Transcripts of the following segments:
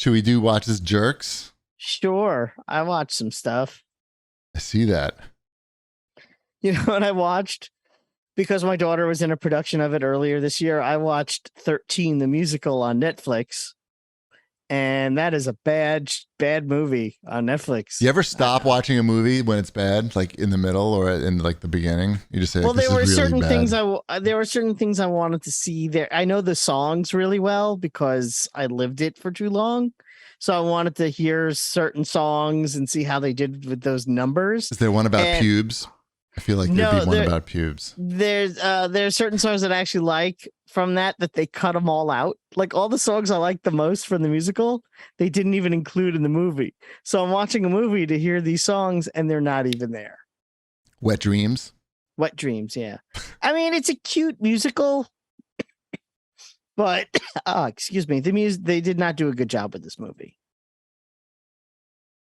Should we watch this Jerks? Sure. I watched some stuff. I see that. You know what I watched? Because my daughter was in a production of it earlier this year, I watched 13 the musical on Netflix. And that is a bad movie on Netflix. You ever stop watching a movie when it's bad, like in the middle or in like the beginning? You just say, well, there were certain things I wanted to see there. I know the songs really well because I lived it for too long. So I wanted to hear certain songs and see how they did with those numbers. Is there one about pubes? I feel like there'd be one about pubes. There's certain songs that I actually like from that they cut them all out. Like all the songs I like the most from the musical, they didn't even include in the movie. So I'm watching a movie to hear these songs and they're not even there. Wet Dreams? Wet Dreams, yeah. I mean, it's a cute musical, but excuse me, they did not do a good job with this movie.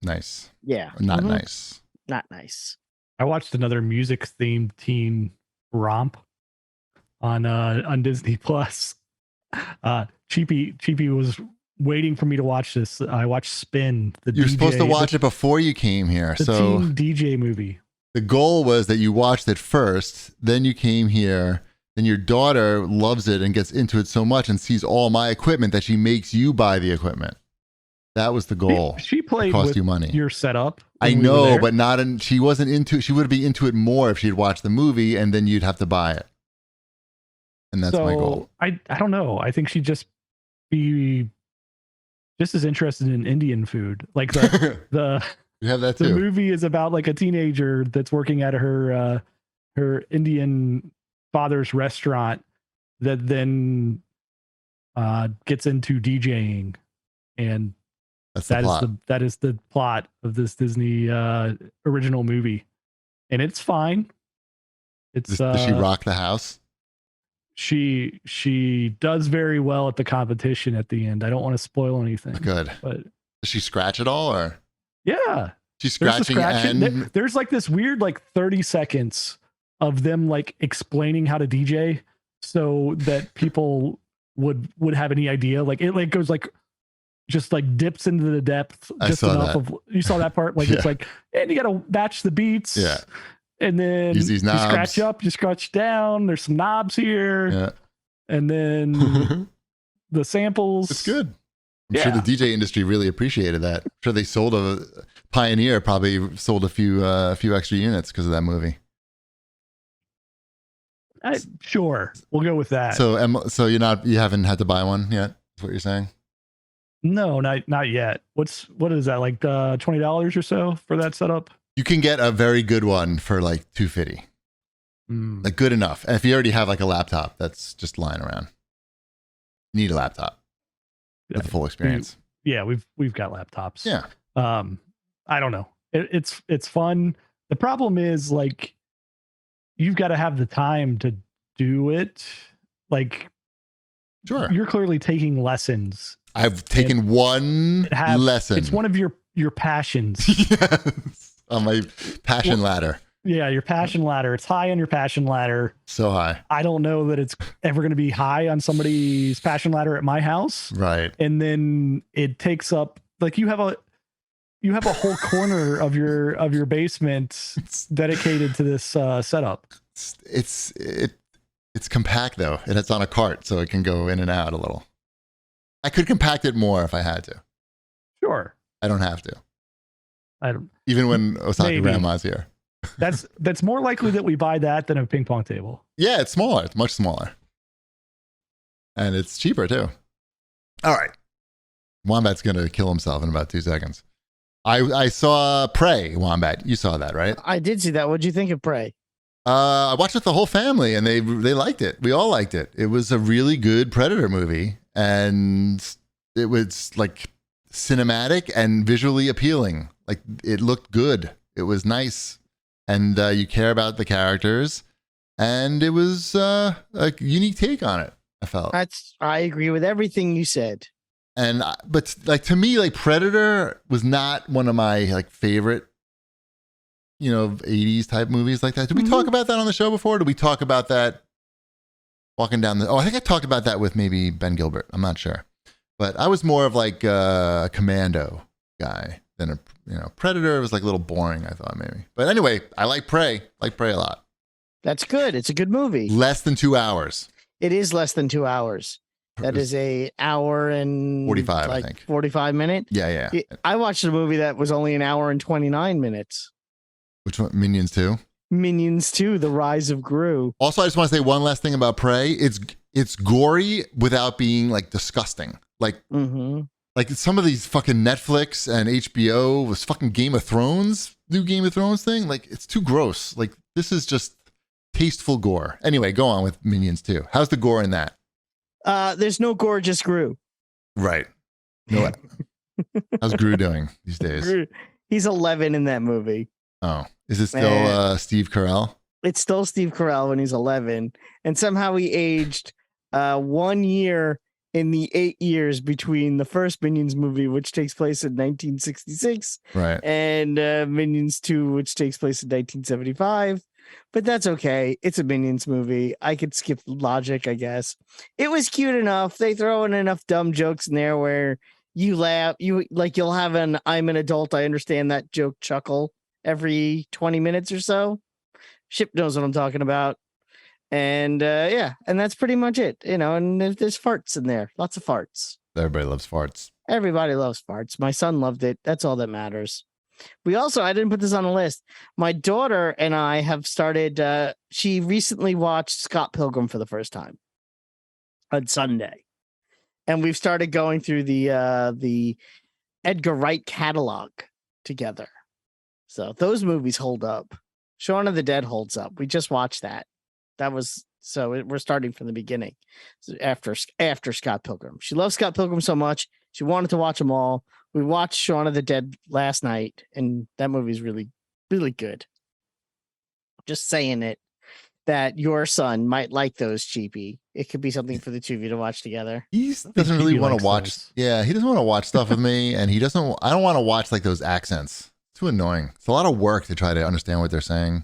Nice. Yeah. Not nice. Not nice. I watched another music-themed teen romp on Disney Plus. Cheapy was waiting for me to watch this. I watched Spin. You're supposed to watch it before you came here. The teen DJ movie. The goal was that you watched it first, then you came here. Then your daughter loves it and gets into it so much and sees all my equipment that she makes you buy the equipment. That was the goal. She played cost with you money. Your setup. I know, but she wasn't into it. She would be into it more if she'd watched the movie and then you'd have to buy it. And that's my goal. I don't know. I think she'd just be just as interested in Indian food. Like the you have that too. The movie is about like a teenager that's working at her Indian father's restaurant that then gets into DJing, and that is the plot of this Disney original movie, and it's fine. It's does she rock the house? She does very well at the competition at the end. I don't want to spoil anything. Good. But does she scratch at all, or? Yeah. She's scratching and there's like this weird like 30 seconds of them like explaining how to DJ so that people would have any idea. Like it like goes like just like dips into the depth just enough of you saw that part. Like it's like, and you gotta match the beats. Yeah. And then use these knobs. You scratch up, you scratch down. There's some knobs here. Yeah. And then the samples. It's good. I'm sure the DJ industry really appreciated that. I'm sure they sold Pioneer probably sold a few extra units because of that movie. Sure, we'll go with that. So you haven't had to buy one yet? Is what you're saying? No, not yet. What is that, like $20 or so for that setup? You can get a very good one for like $250. Like good enough. And if you already have like a laptop that's just lying around, you need a laptop with the full experience. We've got laptops. Yeah. I don't know. It's fun. The problem is like you've got to have the time to do it. Like, sure, you're clearly taking lessons. I've taken one lesson. It's one of your passions. Yes. On my passion ladder. Yeah, your passion ladder. It's high on your passion ladder. So high. I don't know that it's ever going to be high on somebody's passion ladder at my house. Right. And then it takes up like you have a whole corner of your basement dedicated to this setup. It's compact though, and it's on a cart, so it can go in and out a little. I could compact it more if I had to. Sure. I don't have to. I don't. Even when Osaka grandma's here. That's more likely that we buy that than a ping pong table. Yeah, it's smaller. It's much smaller. And it's cheaper too. All right. Wombat's going to kill himself in about 2 seconds. I saw Prey, Wombat. You saw that, right? I did see that. What'd you think of Prey? I watched it with the whole family, and they liked it. We all liked it. It was a really good Predator movie, and it was like cinematic and visually appealing. Like it looked good. It was nice, and you care about the characters, and it was a unique take on it. I felt. I agree with everything you said. And but like to me, like Predator was not one of my like favorite, 80s type movies like that. Did we talk about that on the show before? Did we talk about that walking down I think I talked about that with maybe Ben Gilbert. I'm not sure. But I was more of like a Commando guy than a Predator. Was like a little boring, I thought maybe. But anyway, I like Prey. Like Prey a lot. That's good. It's a good movie. Less than 2 hours. It is less than 2 hours. That is a hour and 45, I think. 45 minutes. Yeah. I watched a movie that was only an hour and 29 minutes. Which one? Minions 2? Minions 2, The Rise of Gru. Also, I just want to say one last thing about Prey. It's gory without being like disgusting. Like, like some of these fucking Netflix and HBO was fucking Game of Thrones, new Game of Thrones thing. Like, it's too gross. Like, this is just tasteful gore. Anyway, go on with Minions 2. How's the gore in that? There's no gorgeous Gru. Right. No. How's Gru doing these days? He's 11 in that movie. Oh, is it still Steve Carell? It's still Steve Carell when he's 11, and somehow he aged 1 year in the 8 years between the first Minions movie, which takes place in 1966, right, and Minions 2, which takes place in 1975. But that's okay. It's a Minions movie. I could skip logic, I guess. It was cute enough. They throw in enough dumb jokes in there where you laugh. You'll have an "I'm an adult, I understand that" joke chuckle every 20 minutes or so. Ship knows what I'm talking about. And and that's pretty much it. And there's farts in there. Lots of farts. Everybody loves farts. Everybody loves farts. My son loved it. That's all that matters. I didn't put this on the list. My daughter and I have started, she recently watched Scott Pilgrim for the first time on Sunday. And we've started going through the Edgar Wright catalog together. So those movies hold up. Shaun of the Dead holds up. We just watched that. We're starting from the beginning after Scott Pilgrim. She loves Scott Pilgrim so much. She wanted to watch them all. We watched Shaun of the Dead last night, and that movie's really, really good. Just saying it, that your son might like those, Cheapy. It could be something for the two of you to watch together. He doesn't really want to watch. Those. Yeah, he doesn't want to watch stuff with me, and I don't want to watch like those accents. It's too annoying. It's a lot of work to try to understand what they're saying.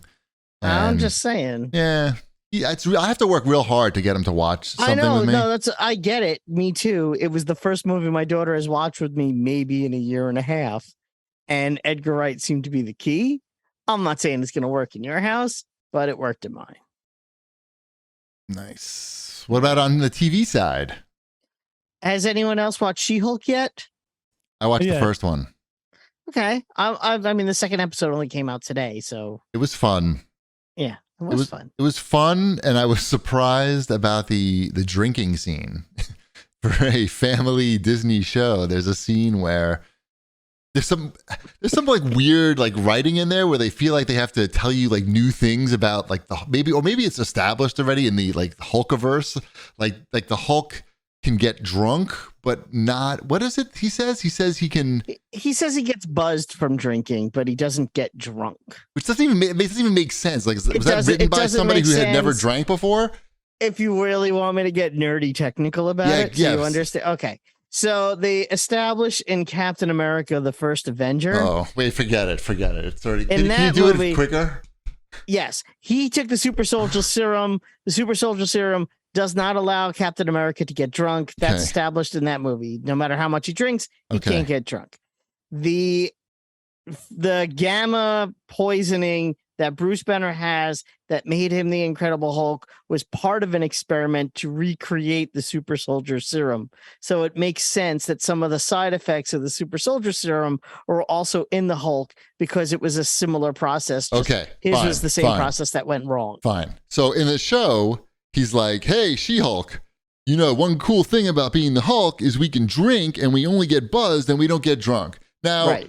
And I'm just saying. Yeah. I have to work real hard to get him to watch something with me. No, I get it. Me too. It was the first movie my daughter has watched with me maybe in a year and a half, and Edgar Wright seemed to be the key. I'm not saying it's going to work in your house, but it worked in mine. Nice. What about on the TV side? Has anyone else watched She-Hulk yet? I watched the first one. Okay. I mean, the second episode only came out today, so it was fun. Yeah. It was fun. It was fun, and I was surprised about the drinking scene. For a family Disney show, there's a scene where there's some like weird like writing in there where they feel like they have to tell you like new things about like maybe it's established already in the like Hulkiverse, like the Hulk can get drunk, but not. What is it? He says he can. He says he gets buzzed from drinking, but he doesn't get drunk. Which doesn't even make sense. Like, was that written by somebody who had never drank before? If you really want me to get nerdy technical about it, so you understand. Okay, so they establish in Captain America: The First Avenger. Oh wait, forget it. It's already. Can you do it quicker? Yes, he took the super soldier serum. The super soldier serum does not allow Captain America to get drunk. That's established in that movie. No matter how much he drinks, he can't get drunk. The gamma poisoning that Bruce Banner has that made him the Incredible Hulk was part of an experiment to recreate the super soldier serum. So it makes sense that some of the side effects of the super soldier serum are also in the Hulk because it was a similar process. His was the same process that went wrong. Fine. So in the show, he's like, hey, She-Hulk, one cool thing about being the Hulk is we can drink and we only get buzzed and we don't get drunk. Now,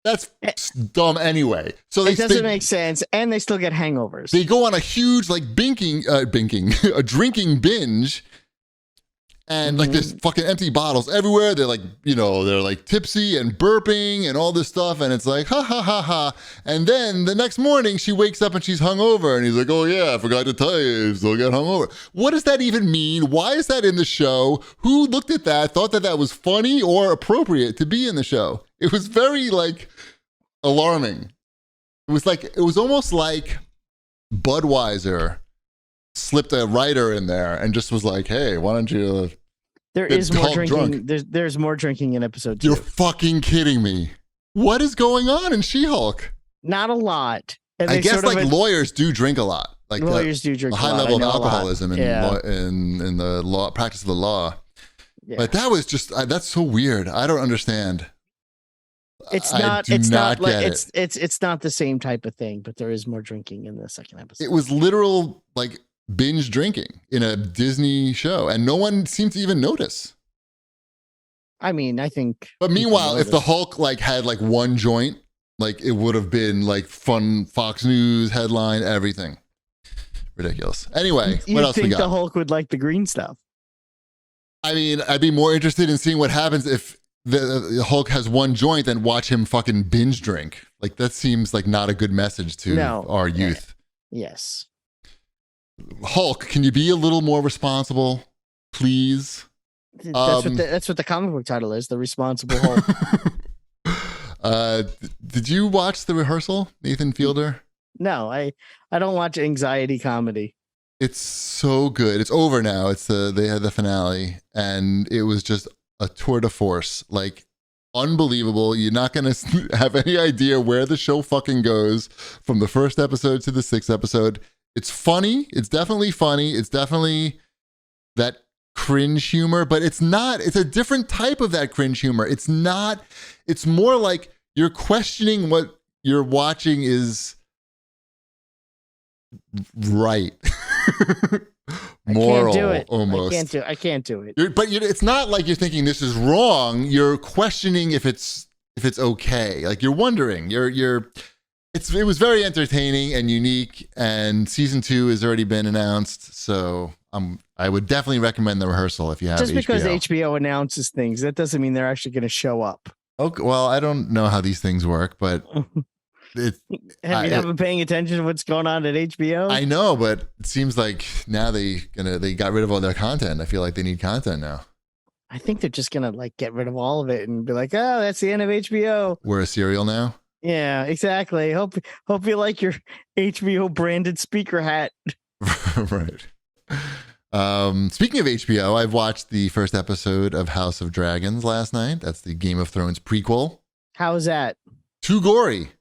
that's dumb anyway. So it doesn't make sense, and they still get hangovers. They go on a huge, like, a drinking binge, and like there's fucking empty bottles everywhere. They're like, they're like tipsy and burping and all this stuff, and it's like, ha ha ha ha. And then the next morning, she wakes up and she's hungover, and he's like, oh yeah, I forgot to tell you, you still get hungover. What does that even mean? Why is that in the show? Who looked at that, thought that was funny or appropriate to be in the show? It was very like alarming. It was almost like Budweiser slipped a writer in there and just was like, hey, why don't you There It's is more called drinking. drunk. There's more drinking in episode 2. You're fucking kidding me. What is going on in She-Hulk? Not a lot. And I they guess sort of like lawyers do drink a lot. Like lawyers do drink a high a lot. level I of know a lot. alcoholism in, Yeah. in the law practice of the law. Yeah. But that was just that's so weird. I don't understand. It's I not. do It's not like get it. it's not the same type of thing. But there is more drinking in the second episode. It was literal like binge drinking in a Disney show, and no one seemed to even notice. I mean, I think. But people meanwhile, if the notice. Hulk like had like one joint, like it would have been like fun Fox News headline, everything. Ridiculous. Anyway, you what else we think got? the Hulk would like the green stuff? I mean, I'd be more interested in seeing what happens if the Hulk has one joint than watch him fucking binge drink. Like that seems like not a good message to our youth. Yes. Hulk, can you be a little more responsible, please? That's what the comic book title is. The Responsible Hulk. Did you watch The Rehearsal, Nathan Fielder? No, I don't watch anxiety comedy. It's so good. It's over now. They had the finale, and it was just a tour de force. Like unbelievable. You're not gonna have any idea where the show fucking goes from the first episode to the 6th episode. It's funny. It's definitely funny. It's definitely that cringe humor, but it's not. It's a different type of that cringe humor. It's not. It's more like you're questioning what you're watching is right. Moral, I can't do it. almost. I can't do it. But it's not like you're thinking this is wrong. You're questioning if it's okay. Like you're wondering. It was very entertaining and unique. And season 2 has already been announced. So I would definitely recommend The Rehearsal if you have Just because HBO. HBO announces things, that doesn't mean they're actually going to show up. Okay, well, I don't know how these things work, but Have you been paying attention to what's going on at HBO? I know, but it seems like now they got rid of all their content. I feel like they need content now. I think they're just gonna like get rid of all of it and be like, oh, that's the end of HBO. We're a serial now. Yeah, exactly. Hope you like your HBO branded speaker hat. Right. Speaking of HBO, I've watched the first episode of House of Dragons last night. That's the Game of Thrones prequel. How's that? Too gory.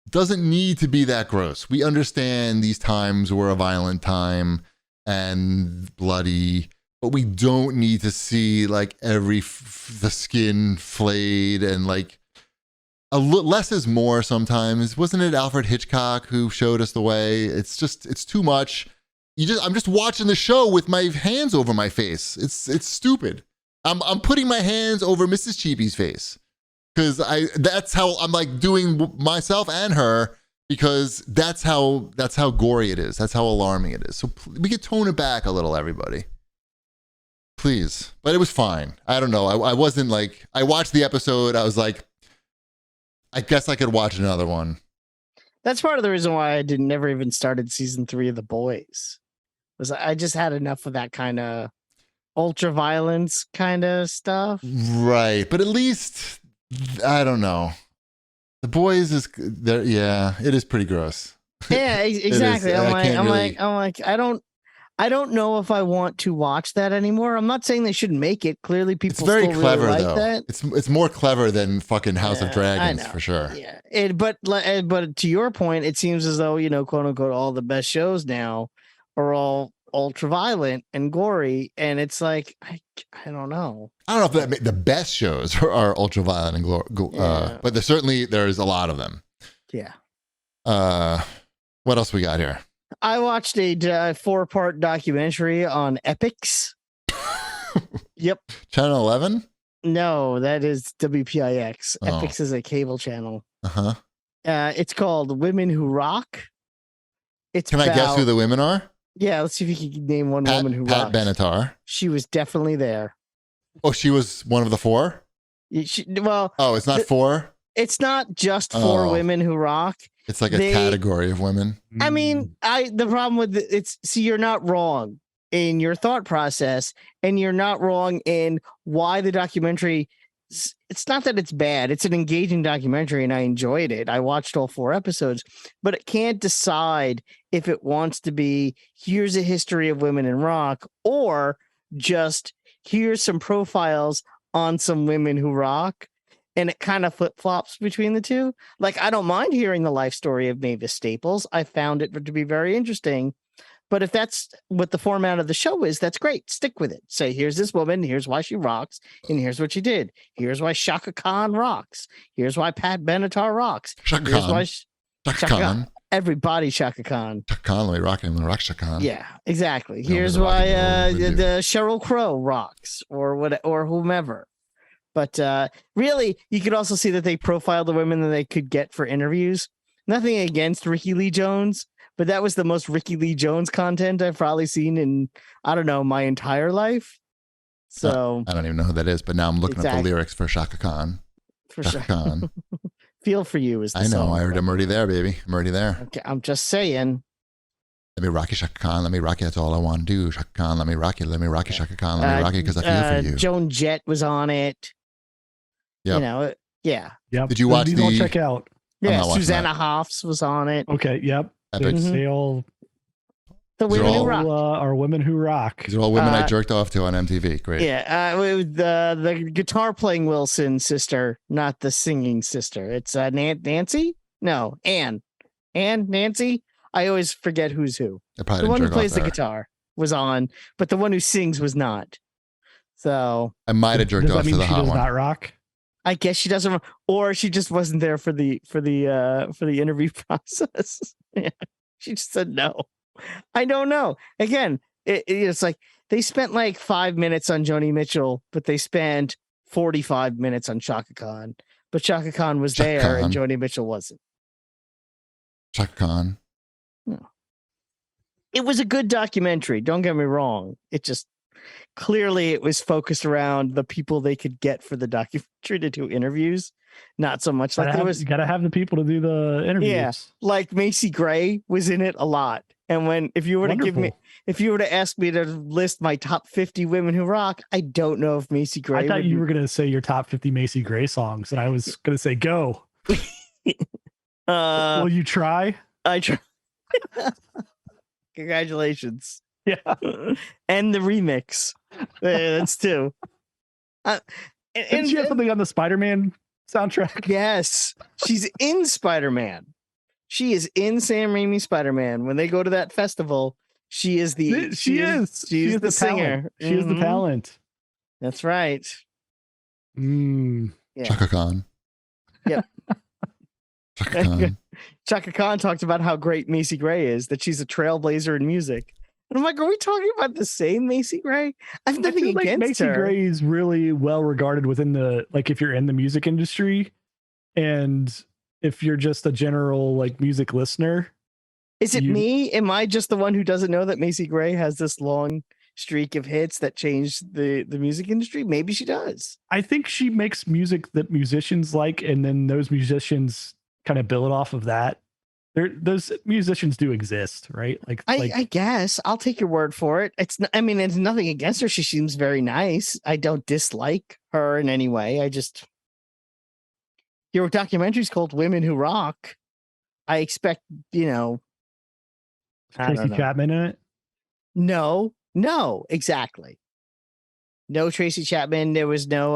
Doesn't need to be that gross. We understand these times were a violent time and bloody, but we don't need to see like the skin flayed and like less is more sometimes. Wasn't it Alfred Hitchcock who showed us the way? It's too much. I'm just watching the show with my hands over my face. It's stupid. I'm putting my hands over Mrs. Cheapy's face. Because that's how I'm like doing myself and her, because that's how gory it is. That's how alarming it is. So we could tone it back a little, everybody. Please. But it was fine. I don't know. I wasn't like, I watched the episode. I was like, I guess I could watch another one. That's part of the reason why I never even started season 3 of The Boys. Was I just had enough of that kind of ultra violence kind of stuff. Right. But at least, I don't know. The Boys is there. Yeah, it is pretty gross. Yeah, exactly. I'm like, I don't know if I want to watch that anymore. I'm not saying they shouldn't make it. Clearly, people it's very still clever really like though. that. It's more clever than fucking House of Dragons for sure. Yeah, but to your point, it seems as though, quote unquote, all the best shows now are all ultra violent and gory, and it's like I don't know. I don't know if the best shows are ultra violent and but there's a lot of them. Yeah. What else we got here? I watched a 4-part documentary on Epics. Yep. Channel 11? No, that is WPIX. Oh. Epics is a cable channel. Uh-huh. It's called Women Who Rock. Can I guess who the women are? Yeah, let's see if you can name one woman who Pat rocks. Benatar. She was definitely there. Oh, she was one of the 4? It's not 4? It's not just 4 women who rock. It's like a category of women. I mean, the problem with you're not wrong in your thought process, and you're not wrong in why the documentary. It's not that it's bad. It's an engaging documentary, and I enjoyed it. I watched all 4 episodes, but it can't decide if it wants to be, here's a history of women in rock, or just here's some profiles on some women who rock. And it kind of flip flops between the two. Like, I don't mind hearing the life story of Mavis Staples. I found it to be very interesting. But if that's what the format of the show is, that's great. Stick with it. Say, here's this woman. Here's why she rocks. And here's what she did. Here's why Shaka Khan rocks. Here's why Pat Benatar rocks. Shaka Here's Khan. why Shaka Khan. Everybody Shaka Khan. Shaka Khan, let me rock him. Rock Shaka Khan. Yeah, exactly. No, Here's the why rock and roll the Sheryl Crow rocks, or what, or whomever. But really, you could also see that they profiled the women that they could get for interviews. Nothing against Ricky Lee Jones, but that was the most Ricky Lee Jones content I've probably seen in, I don't know, my entire life. So I don't even know who that is, but now I'm looking at the lyrics for Shaka Khan. For Shaka Khan. Feel for You is the I know. song. I'm already there, baby. I'm already there. Okay, I'm just saying. Let me rock you, Shaka Khan. Let me rock you. That's all I want to do. Shaka Khan, let me rock you. Let me rock you, Shaka Khan. Let me rock you because I feel for you. Joan Jett was on it. Yep. You know, yeah. Yep. Did you watch These all check out. Yeah, Susanna Hoffs was on it. Okay, yep. Epic. They all The women who rock. are women who rock. These are all women I jerked off to on MTV. Great. Yeah, the guitar playing Wilson sister, not the singing sister. It's Nancy? No, Ann. Nancy? I always forget who's who. The one who plays the guitar was on, but the one who sings was not. So I might have jerked off to the hot one. Does not rock? I guess she doesn't, or she just wasn't there for the interview process. Yeah, she just said no. I don't know. Again, it's like they spent like 5 minutes on Joni Mitchell, but they spent 45 minutes on Shaka Khan. But Shaka Khan was there and Joni Mitchell wasn't. Shaka Khan. No. It was a good documentary. Don't get me wrong. It just clearly it was focused around the people they could get for the documentary to do interviews. Not so much like you gotta have the people to do the interviews. Yeah, like Macy Gray was in it a lot. And if you were to ask me to list my top 50 women who rock, I don't know if Macy Gray. I thought you were gonna say your top 50 Macy Gray songs, and I was gonna say go. Will you try? I try. Congratulations. Yeah. And the remix. That's two. And she have something on the Spider-Man soundtrack? Yes. She's in Spider-Man. She is in Sam Raimi's Spider-Man. When they go to that festival, she is the she's the singer. She is the talent. That's right. Yeah. Shaka Khan. Yep. Shaka Khan. Shaka Khan talked about how great Macy Gray is, that she's a trailblazer in music. And I'm like, are we talking about the same Macy Gray? I have nothing against Macy her. Gray is really well regarded within the, like, if you're in the music industry, and if you're just a general like music listener. Is it me? Am I just the one who doesn't know that Macy Gray has this long streak of hits that changed the music industry? Maybe she does. I think she makes music that musicians like, and then those musicians kind of build off of that. Those musicians do exist, right? I guess I'll take your word for it. It's nothing against her. She seems very nice. I don't dislike her in any way. I just, your documentary's called Women Who Rock. I expect, Tracy Chapman in it? No, exactly. No Tracy Chapman. There was no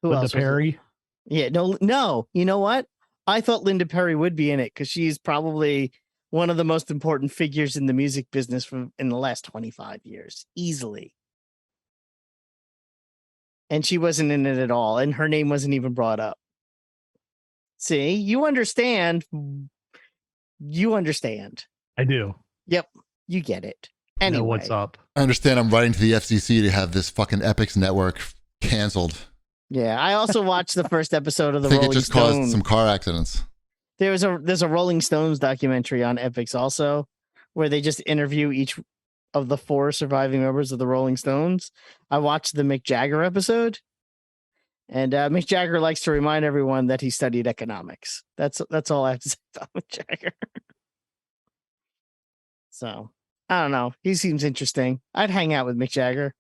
who else? Linda Perry? Yeah, no. You know what? I thought Linda Perry would be in it because she's probably one of the most important figures in the music business in the last 25 years, easily. And she wasn't in it at all, and her name wasn't even brought up. See, you understand. I do. Yep, you get it. Anyway, know what's up. I understand. I'm writing to the FCC to have this fucking Epics network canceled. Yeah, I also watched the first episode of the I think Rolling it just Stones. caused some car accidents. There's a Rolling Stones documentary on Epics also, where they just interview each of the 4 surviving members of the Rolling Stones. I watched the Mick Jagger episode, and Mick Jagger likes to remind everyone that he studied economics. That's all I have to say about Mick Jagger. So I don't know. He seems interesting. I'd hang out with Mick Jagger.